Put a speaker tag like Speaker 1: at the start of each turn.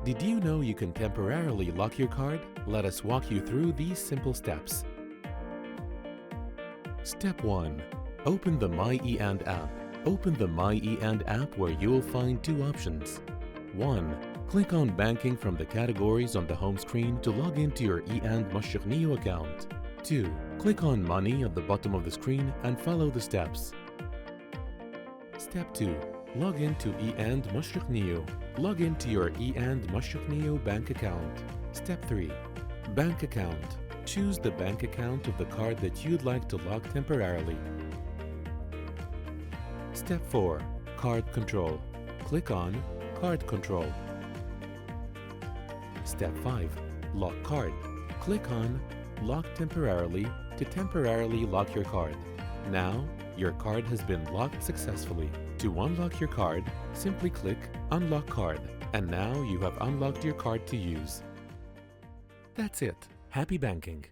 Speaker 1: Did you know you can temporarily lock your card? Let us walk you through these simple steps. Step 1. Open the My e&' app. Open the My e&' app where you will find two options. 1. Click on Banking from the categories on the home screen to log into your e&Mashreq Neo account. 2. Click on Money at the bottom of the screen and follow the steps. Step 2. Log into e&Mashreq Neo. Log into your e&Mashreq Neo bank account. Step 3. Bank account. Choose the bank account of the card that you'd like to lock temporarily. Step 4. Card control. Click on Card control. Step 5. Lock card. Click on Lock temporarily to temporarily lock your card. Now, your card has been locked successfully. To unlock your card, simply click Unlock Card, and now you have unlocked your card to use. That's it. Happy banking!